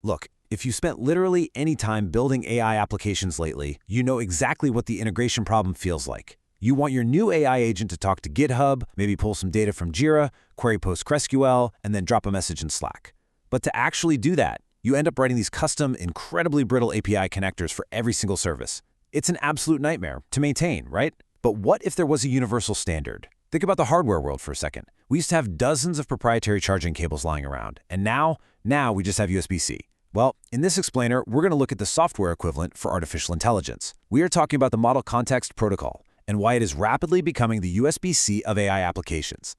Look, if you spent literally any time building AI applications lately, you know exactly what the integration problem feels like. You want your new AI agent to talk to GitHub, maybe pull some data from Jira, query PostgreSQL, and then drop a message in Slack. But to actually do that, you end up writing these custom, incredibly brittle API connectors for every single service. It's an absolute nightmare to maintain, right? But what if there was a universal standard? Think about the hardware world for a second. We used to have dozens of proprietary charging cables lying around, and now we just have USB-C. Well, in this explainer, we're going to look at the software equivalent for artificial intelligence. We are talking about the Model Context Protocol and why it is rapidly becoming the USB-C of AI applications.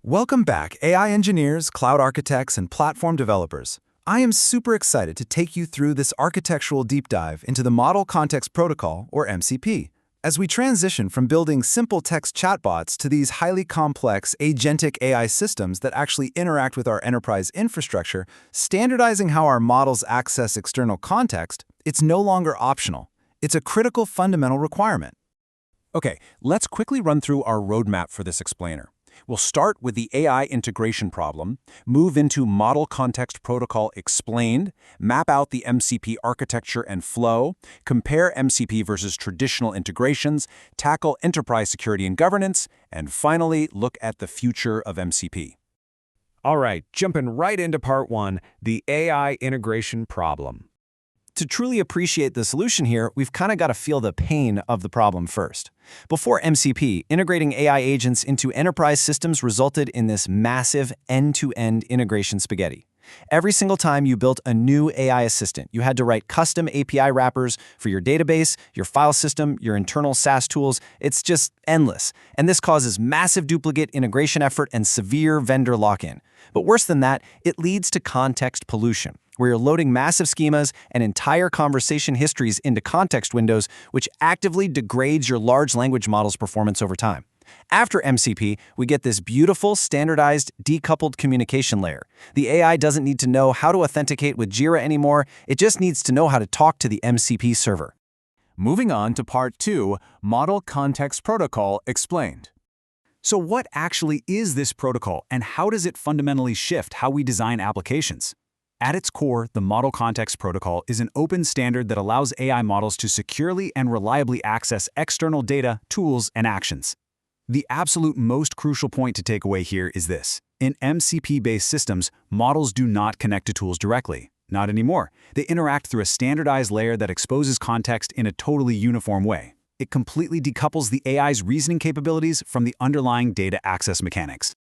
Welcome back, AI engineers, cloud architects, and platform developers. I am super excited to take you through this architectural deep dive into the Model Context Protocol, or MCP. As we transition from building simple text chatbots to these highly complex agentic AI systems that actually interact with our enterprise infrastructure, standardizing how our models access external context, it's no longer optional. It's a critical fundamental requirement. Okay, let's quickly run through our roadmap for this explainer. We'll start with the AI integration problem, move into Model Context Protocol Explained, map out the MCP architecture and flow, compare MCP versus traditional integrations, tackle enterprise security and governance, and finally look at the future of MCP. All right, jumping right into part one, the AI integration problem. To truly appreciate the solution here, we've kind of got to feel the pain of the problem first. Before MCP, integrating AI agents into enterprise systems resulted in this massive end-to-end integration spaghetti. Every single time you built a new AI assistant, you had to write custom API wrappers for your database, your file system, your internal SaaS tools. It's just endless. And this causes massive duplicate integration effort and severe vendor lock-in. But worse than that, it leads to context pollution, where you're loading massive schemas and entire conversation histories into context windows, which actively degrades your large language model's performance over time. After MCP, we get this beautiful, standardized, decoupled communication layer. The AI doesn't need to know how to authenticate with Jira anymore, it just needs to know how to talk to the MCP server. Moving on to part two, Model Context Protocol Explained. So what actually is this protocol, and how does it fundamentally shift how we design applications? At its core, the Model Context Protocol is an open standard that allows AI models to securely and reliably access external data, tools, and actions. The absolute most crucial point to take away here is this. In MCP-based systems, models do not connect to tools directly. Not anymore. They interact through a standardized layer that exposes context in a totally uniform way. It completely decouples the AI's reasoning capabilities from the underlying data access mechanics.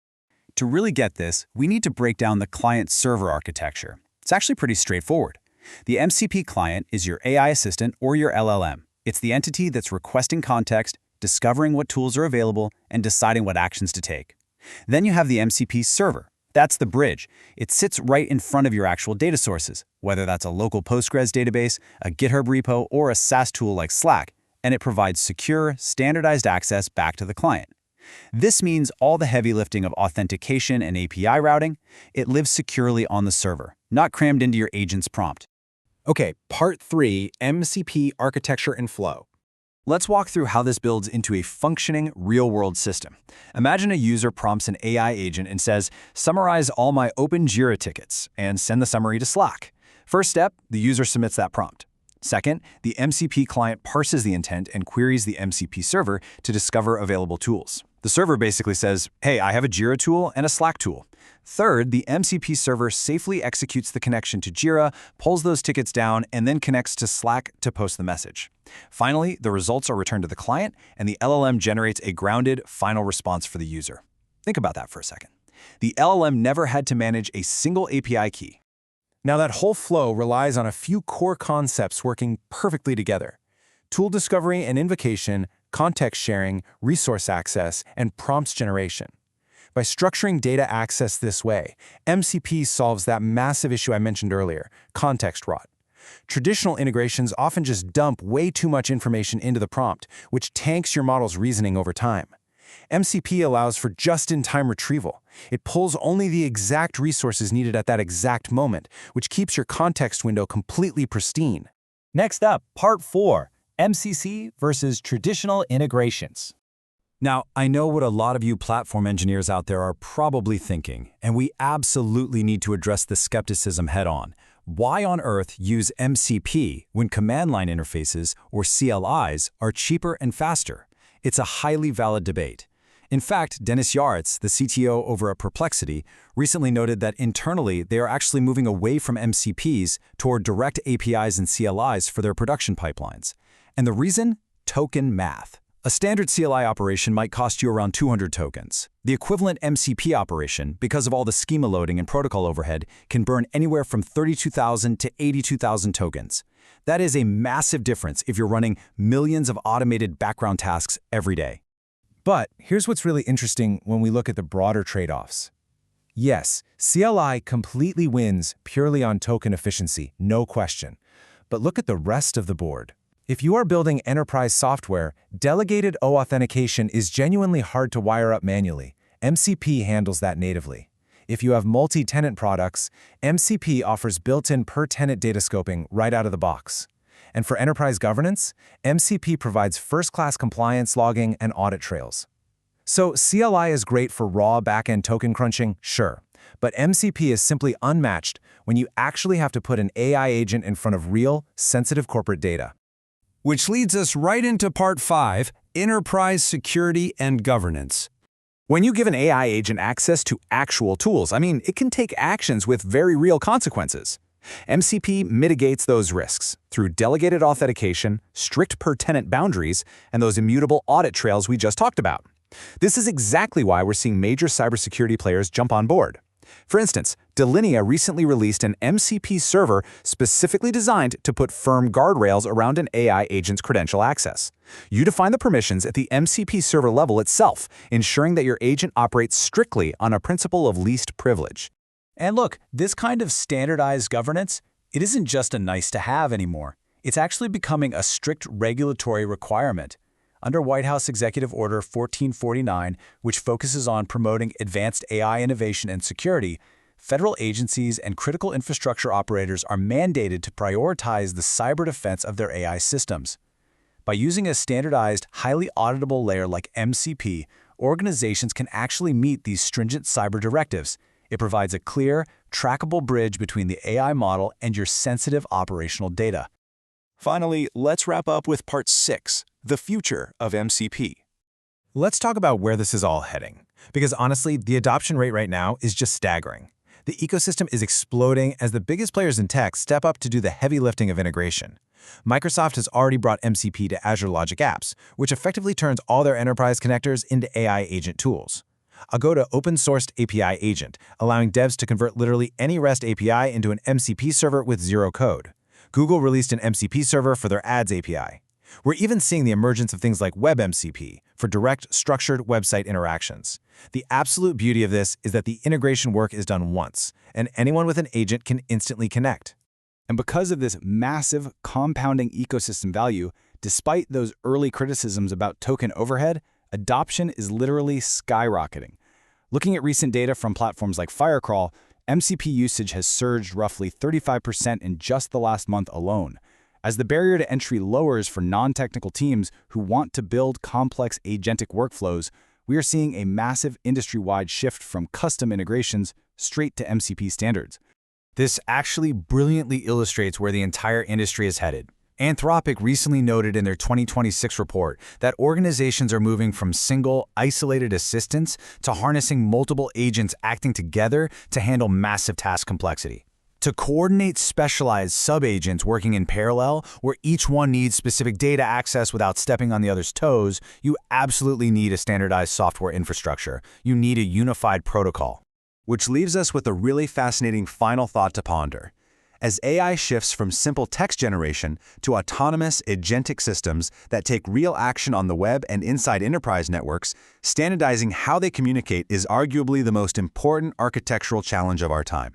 To really get this, we need to break down the client-server architecture. It's actually pretty straightforward. The MCP client is your AI assistant or your LLM. It's the entity that's requesting context, discovering what tools are available, and deciding what actions to take. Then you have the MCP server. That's the bridge. It sits right in front of your actual data sources, whether that's a local Postgres database, a GitHub repo, or a SaaS tool like Slack, and it provides secure, standardized access back to the client. This means all the heavy lifting of authentication and API routing, it lives securely on the server, not crammed into your agent's prompt. Okay, part three, MCP Architecture and Flow. Let's walk through how this builds into a functioning, real-world system. Imagine a user prompts an AI agent and says, "Summarize all my open Jira tickets," and send the summary to Slack. First step, the user submits that prompt. Second, the MCP client parses the intent and queries the MCP server to discover available tools. The server basically says, "Hey, I have a Jira tool and a Slack tool." Third, the MCP server safely executes the connection to Jira, pulls those tickets down, and then connects to Slack to post the message. Finally, the results are returned to the client, and the LLM generates a grounded, final response for the user. Think about that for a second. The LLM never had to manage a single API key. Now that whole flow relies on a few core concepts working perfectly together: tool discovery and invocation, context sharing, resource access, and prompts generation. By structuring data access this way, MCP solves that massive issue I mentioned earlier, context rot. Traditional integrations often just dump way too much information into the prompt, which tanks your model's reasoning over time. MCP allows for just-in-time retrieval. It pulls only the exact resources needed at that exact moment, which keeps your context window completely pristine. Next up, part 4, MCC versus traditional integrations. Now, I know what a lot of you platform engineers out there are probably thinking, and we absolutely need to address the skepticism head-on. why on earth use MCP when command line interfaces, or CLIs, are cheaper and faster? It's a highly valid debate. In fact, Dennis Yaretz, the CTO over at Perplexity, recently noted that internally they are actually moving away from MCPs toward direct APIs and CLIs for their production pipelines. And the reason? Token math. A standard CLI operation might cost you around 200 tokens. The equivalent MCP operation, because of all the schema loading and protocol overhead, can burn anywhere from 32,000 to 82,000 tokens. That is a massive difference if you're running millions of automated background tasks every day. But here's what's really interesting when we look at the broader trade-offs. Yes, CLI completely wins purely on token efficiency, no question. But look at the rest of the board. If you are building enterprise software, delegated authentication is genuinely hard to wire up manually. MCP handles that natively. If you have multi-tenant products, MCP offers built-in per-tenant data scoping right out of the box. And for enterprise governance, MCP provides first-class compliance logging and audit trails. So CLI is great for raw back-end token crunching, sure. But MCP is simply unmatched when you actually have to put an AI agent in front of real, sensitive corporate data. Which leads us right into Part 5, Enterprise Security and Governance. When you give an AI agent access to actual tools, it can take actions with very real consequences. MCP mitigates those risks through delegated authentication, strict per-tenant boundaries, and those immutable audit trails we just talked about. This is exactly why we're seeing major cybersecurity players jump on board. For instance, Delinea recently released an MCP server specifically designed to put firm guardrails around an AI agent's credential access. You define the permissions at the MCP server level itself, ensuring that your agent operates strictly on a principle of least privilege. And look, this kind of standardized governance, it isn't just a nice-to-have anymore. It's actually becoming a strict regulatory requirement. Under White House Executive Order 1449, which focuses on promoting advanced AI innovation and security, federal agencies and critical infrastructure operators are mandated to prioritize the cyber defense of their AI systems. By using a standardized, highly auditable layer like MCP, organizations can actually meet these stringent cyber directives. It provides a clear, trackable bridge between the AI model and your sensitive operational data. Finally, let's wrap up with Part 6, the future of MCP. Let's talk about where this is all heading. Because honestly, the adoption rate right now is just staggering. The ecosystem is exploding as the biggest players in tech step up to do the heavy lifting of integration. Microsoft has already brought MCP to Azure Logic Apps, which effectively turns all their enterprise connectors into AI agent tools. I'll go to open-sourced API agent, allowing devs to convert literally any REST API into an MCP server with zero code. Google released an MCP server for their Ads API. We're even seeing the emergence of things like WebMCP for direct, structured website interactions. The absolute beauty of this is that the integration work is done once, and anyone with an agent can instantly connect. And because of this massive compounding ecosystem value, despite those early criticisms about token overhead, adoption is literally skyrocketing. Looking at recent data from platforms like Firecrawl, MCP usage has surged roughly 35% in just the last month alone. As the barrier to entry lowers for non-technical teams who want to build complex agentic workflows, we are seeing a massive industry-wide shift from custom integrations straight to MCP standards. This actually brilliantly illustrates where the entire industry is headed. Anthropic recently noted in their 2026 report that organizations are moving from single, isolated assistants to harnessing multiple agents acting together to handle massive task complexity. To coordinate specialized sub-agents working in parallel, where each one needs specific data access without stepping on the other's toes, you absolutely need a standardized software infrastructure. You need a unified protocol. Which leaves us with a really fascinating final thought to ponder. As AI shifts from simple text generation to autonomous agentic systems that take real action on the web and inside enterprise networks, standardizing how they communicate is arguably the most important architectural challenge of our time.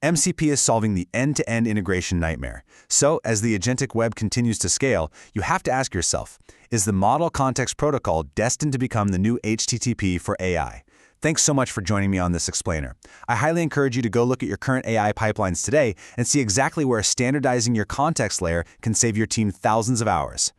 MCP is solving the end-to-end integration nightmare. So, as the agentic web continues to scale, you have to ask yourself, is the Model Context Protocol destined to become the new HTTP for AI? Thanks so much for joining me on this explainer. I highly encourage you to go look at your current AI pipelines today and see exactly where standardizing your context layer can save your team thousands of hours.